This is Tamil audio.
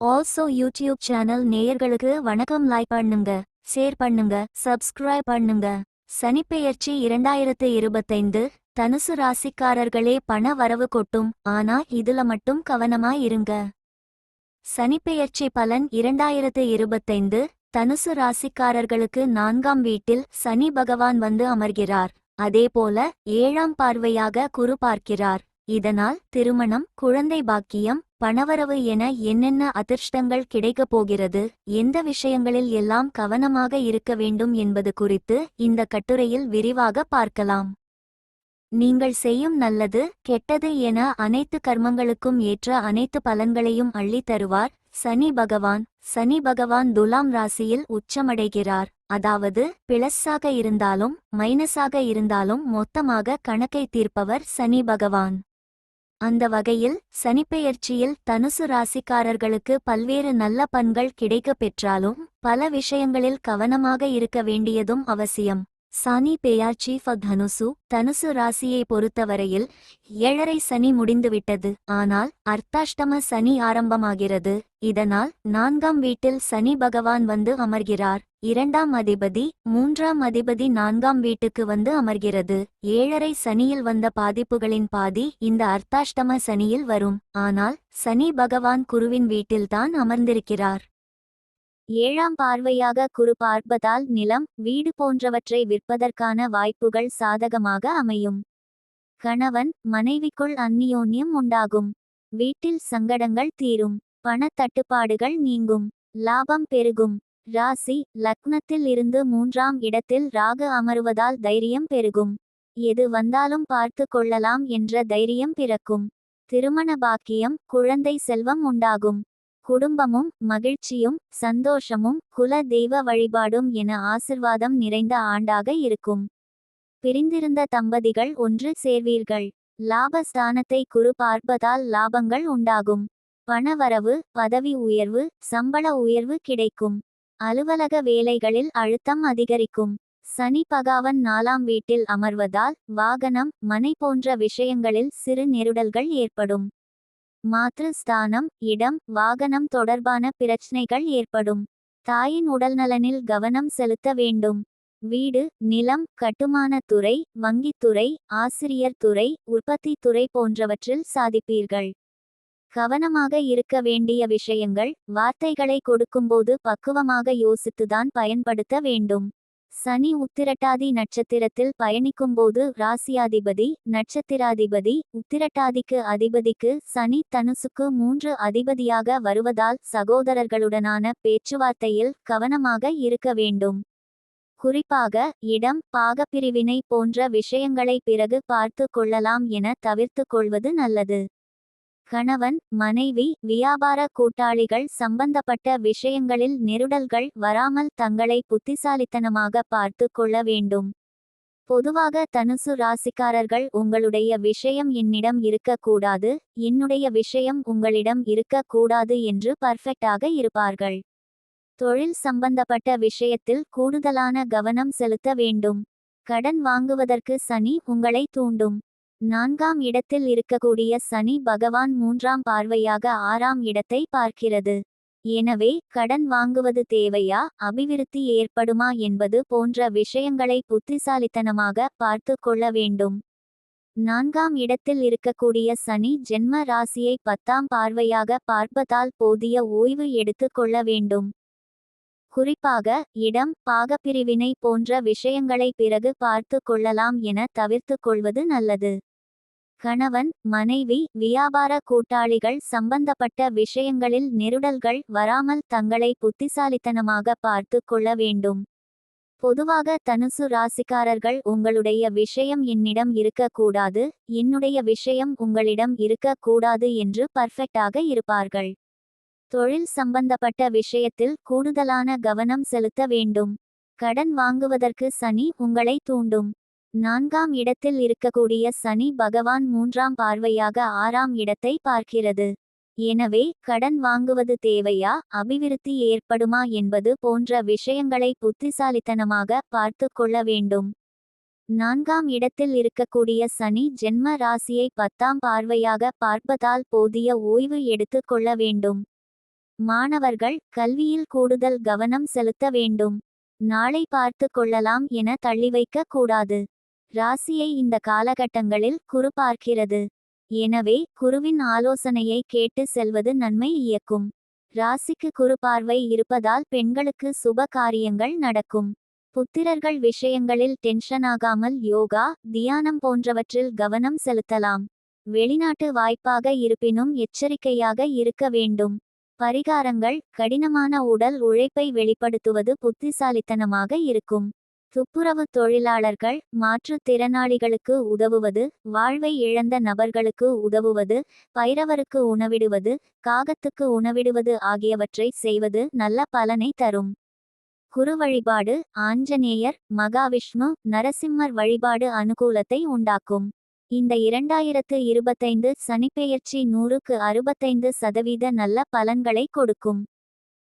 ஆல்சோ யூடியூப் சேனல் நேயர்களுக்கு வணக்கம். லைக் பண்ணுங்க, ஷேர் பண்ணுங்க, சப்ஸ்கிரைப் பண்ணுங்க. சனிப்பெயர்ச்சி 2025 தனுசு ராசிக்காரர்களே பண வரவு கொட்டும். ஆனா இதுல மட்டும் கவனமா இருங்க. சனிப்பெயர்ச்சி பலன் 2025 தனுசு ராசிக்காரர்களுக்கு 4ஆம் வீட்டில் சனி பகவான் வந்து அமர்கிறார். அதேபோல 7ஆம் பார்வையாக குரு பார்க்கிறார். இதனால் திருமணம், குழந்தை பாக்கியம், பணவரவு என என்னென்ன அதிர்ஷ்டங்கள் கிடைக்கப் போகிறது, எந்த விஷயங்களில் எல்லாம் கவனமாக இருக்க வேண்டும் என்பது குறித்து இந்த கட்டுரையில் விரிவாக பார்க்கலாம். நீங்கள் செய்யும் நல்லது, கெட்டது என அனைத்து கர்மங்களுக்கும் ஏற்ற அனைத்து பலன்களையும் அள்ளி தருவார் சனி பகவான். சனி பகவான் துலாம் ராசியில் உச்சமடைகிறார். அதாவது பிளஸ்ஸாக இருந்தாலும் மைனஸாக இருந்தாலும் மொத்தமாக கணக்கை தீர்ப்பவர் சனி பகவான். அந்த வகையில் சனிப்பெயர்ச்சியில் தனுசு ராசிக்காரர்களுக்கு பல்வேறு நல்ல பண்கள் கிடைக்கப் பெற்றாலும் பல விஷயங்களில் கவனமாக இருக்க வேண்டியதும் அவசியம். சனி பெயர்ச்சி தனுசு தனுசு ராசியை பொறுத்தவரையில் 7.5 சனி முடிந்துவிட்டது. ஆனால் அர்த்தாஷ்டம சனி ஆரம்பமாகிறது. இதனால் 4ஆம் வீட்டில் சனி பகவான் வந்து அமர்கிறார். 2ஆம் அதிபதி 3ஆம் அதிபதி 4ஆம் வீட்டுக்கு வந்து அமர்கிறது. 7.5 சனியில் வந்த பாதிப்புகளின் பாதி இந்த அர்த்தாஷ்டம சனியில் வரும். ஆனால் சனி பகவான் குருவின் வீட்டில்தான் அமர்ந்திருக்கிறார். 7ஆம் பார்வையாக குரு பார்ப்பதால் நிலம், வீடு போன்றவற்றை விற்பதற்கான வாய்ப்புகள் சாதகமாக அமையும். கணவன் மனைவிக்குள் அந்நியோன்யம் உண்டாகும். வீட்டில் சங்கடங்கள் தீரும். பண தட்டுப்பாடுகள் நீங்கும். லாபம் பெருகும். ராசி லக்னத்தில் இருந்து 3ஆம் இடத்தில் ராகு அமருவதால் தைரியம் பெருகும். எது வந்தாலும் பார்த்து கொள்ளலாம் என்ற தைரியம் பிறக்கும். திருமண பாக்கியம், குழந்தை செல்வம் உண்டாகும். குடும்பமும் மகிழ்ச்சியும் சந்தோஷமும் குல தெய்வ வழிபாடும் என ஆசிர்வாதம் நிறைந்த ஆண்டாக இருக்கும். பிரிந்திருந்த தம்பதிகள் ஒன்று சேர்வீர்கள். லாபஸ்தானத்தை குரு பார்ப்பதால் லாபங்கள் உண்டாகும். பணவரவு, பதவி உயர்வு, சம்பள உயர்வு கிடைக்கும். அலுவலக வேலைகளில் அழுத்தம் அதிகரிக்கும். சனி பகவான் 4ஆம் வீட்டில் அமர்வதால் வாகனம், மனை போன்ற விஷயங்களில் சிறு நெருடல்கள் ஏற்படும். மாத்ருஸ்தானம், இடம், வாகனம் தொடர்பான பிரச்சனைகள் ஏற்படும். தாயின் உடல்நலனில் கவனம் செலுத்த வேண்டும். வீடு, நிலம், கட்டுமானத் துறை, வங்கித்துறை, ஆசிரியர் துறை, உற்பத்தி துறை போன்றவற்றில் சாதிப்பீர்கள். கவனமாக இருக்க வேண்டிய விஷயங்கள்: வார்த்தைகளை கொடுக்கும்போது பக்குவமாக யோசித்துதான் பயன்படுத்த வேண்டும். சனி உத்திரட்டாதி நட்சத்திரத்தில் பயணிக்கும்போது ராசியாதிபதி, நட்சத்திராதிபதி, உத்திரட்டாதிக்கு அதிபதிக்கு சனி தனுசுக்கு 3 அதிபதியாக வருவதால் சகோதரர்களுடனான பேச்சுவார்த்தையில் கவனமாக இருக்க வேண்டும். குறிப்பாக இடம், பாகப்பிரிவினை போன்ற விஷயங்களை பிறகு பார்த்து கொள்ளலாம் என தவிர்த்து கொள்வது நல்லது. கணவன் மனைவி, வியாபார கூட்டாளிகள் சம்பந்தப்பட்ட விஷயங்களில் நெருடல்கள் வராமல் தங்களை புத்திசாலித்தனமாக பார்த்து கொள்ள வேண்டும். பொதுவாக தனுசு ராசிக்காரர்கள் உங்களுடைய விஷயம் என்னிடம் இருக்கக்கூடாது, என்னுடைய விஷயம் உங்களிடம் இருக்கக்கூடாது என்று பர்ஃபெக்டாக இருப்பார்கள். தொழில் சம்பந்தப்பட்ட விஷயத்தில் கூடுதலான கவனம் செலுத்த வேண்டும். கடன் வாங்குவதற்கு சனி உங்களை தூண்டும். 4ஆம் இடத்தில் இருக்கக்கூடிய சனி பகவான் 3ஆம் பார்வையாக 6ஆம் இடத்தை பார்க்கிறது. எனவே கடன் வாங்குவது தேவையா, அபிவிருத்தி ஏற்படுமா என்பது போன்ற விஷயங்களை புத்திசாலித்தனமாக பார்த்து கொள்ள வேண்டும். 4ஆம் இடத்தில் இருக்கக்கூடிய சனி ஜென்ம ராசியை 10ஆம் பார்வையாக பார்ப்பதால் போதிய ஓய்வு எடுத்து கொள்ள வேண்டும். குறிப்பாக இடம், பாகப்பிரிவினை போன்ற விஷயங்களை பிறகு பார்த்து கொள்ளலாம் என தவிர்த்து கொள்வது நல்லது. கணவன் மனைவி, வியாபார கூட்டாளிகள் சம்பந்தப்பட்ட விஷயங்களில் நெருடல்கள் வராமல் தங்களை புத்திசாலித்தனமாக பார்த்து கொள்ள வேண்டும். பொதுவாக தனுசு ராசிக்காரர்கள் உங்களுடைய விஷயம் என்னிடம் இருக்கக்கூடாது, என்னுடைய விஷயம் உங்களிடம் இருக்கக்கூடாது என்று பர்ஃபெக்டாக இருப்பார்கள். தொழில் சம்பந்தப்பட்ட விஷயத்தில் கூடுதலான கவனம் செலுத்த வேண்டும். கடன் வாங்குவதற்கு சனி உங்களை தூண்டும். 4ஆம் இடத்தில் இருக்கக்கூடிய சனி பகவான் 3ஆம் பார்வையாக 6ஆம் இடத்தை பார்க்கிறது. எனவே கடன் வாங்குவது தேவையா, அபிவிருத்தி ஏற்படுமா என்பது போன்ற விஷயங்களை புத்திசாலித்தனமாக பார்த்து கொள்ள வேண்டும். 4ஆம் இடத்தில் இருக்கக்கூடிய சனி ஜென்ம ராசியை 10ஆம் பார்வையாக பார்ப்பதால் போதிய ஓய்வு எடுத்து கொள்ள வேண்டும். மாணவர்கள் கல்வியில் கூடுதல் கவனம் செலுத்த வேண்டும். நாளை பார்த்து கொள்ளலாம் என தள்ளிவைக்க கூடாது. ராசியை இந்த காலகட்டங்களில் குரு பார்க்கிறது. எனவே குருவின் ஆலோசனையை கேட்டு செல்வது நன்மை இயக்கும். ராசிக்கு குரு பார்வை இருப்பதால் பெண்களுக்கு சுப காரியங்கள் நடக்கும். புத்திரர்கள் விஷயங்களில் டென்ஷனாகாமல் யோகா, தியானம் போன்றவற்றில் கவனம் செலுத்தலாம். வெளிநாட்டு வாய்ப்பாக இருப்பினும் எச்சரிக்கையாக இருக்க வேண்டும். பரிகாரங்கள்: கடினமான உடல் உழைப்பை வெளிப்படுத்துவது புத்திசாலித்தனமாக இருக்கும். துப்புரவு தொழிலாளர்கள், மாற்றுத்திறனாளிகளுக்கு உதவுவது, வாழ்வை இழந்த நபர்களுக்கு உதவுவது, பைரவருக்கு உணவிடுவது, காகத்துக்கு உணவிடுவது ஆகியவற்றை செய்வது நல்ல பலனை தரும். குரு வழிபாடு: ஆஞ்சநேயர், மகாவிஷ்ணு, நரசிம்மர் வழிபாடு அனுகூலத்தை உண்டாக்கும். இந்த 2025 சனிப்பெயர்ச்சி 100க்கு 65% நல்ல பலன்களை கொடுக்கும்.